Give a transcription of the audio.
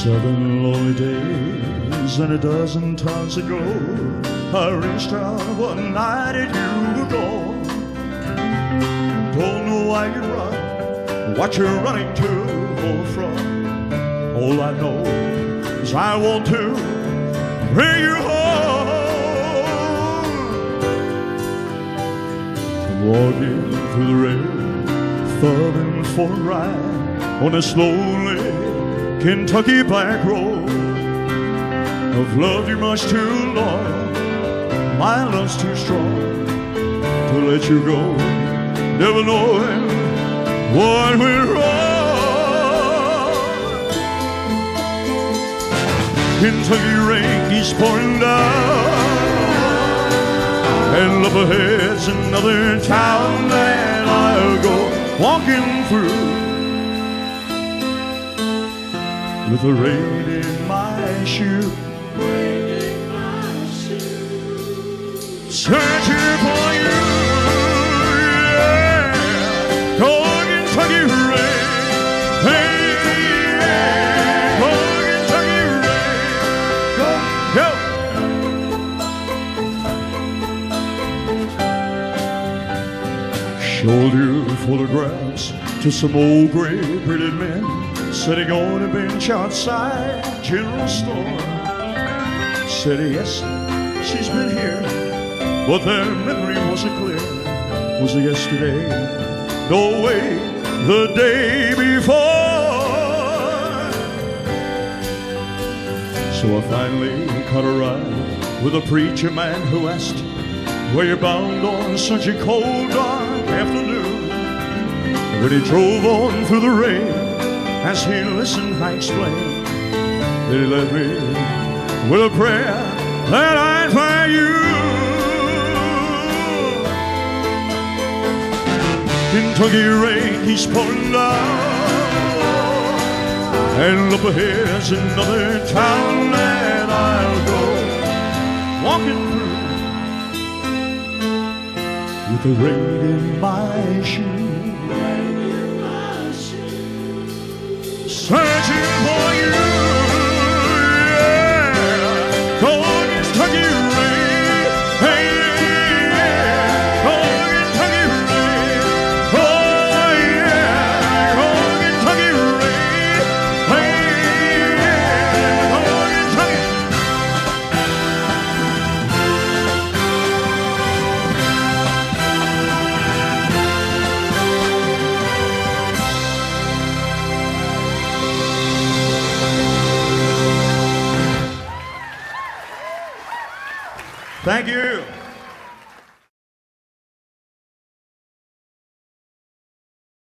7 lonely days and a dozen times ago, I reached out one night and you were gone. Don't know why you run, what you're running to or from. All I know is I want to bring you home. I'm walking through the rain, thumbing for a ride on this lonely Kentucky back road. I've loved you much too long, my love's too strong to let you go, never knowing what went wrong. Kentucky rain keeps pouring down, and up ahead's another town that I'll go walking through, with the rain in my shoe, searching for you, yeah. Cold Kentucky rain, hey, yeah. Cold Kentucky rain, go. Showed you photographs to some old gray bearded men sitting on a bench outside general store. Said yes, she's been here, but their memory wasn't clear. Was it yesterday? No way, the day before. So I finally caught a ride with a preacher man who asked, where you bound on such a cold, dark afternoon? When he drove on through the rain, as he listened, I explained that he left me with a prayer that I'd find you. Kentucky rain keeps pouring down, and up ahead's another town that I'll go walking through, with the rain in my shoe, searching for you, yeah. Cold Kentucky rain, hey, yeah. Cold Kentucky rain, oh yeah. Cold Kentucky rain, hey, yeah. Cold Kentucky. Thank you.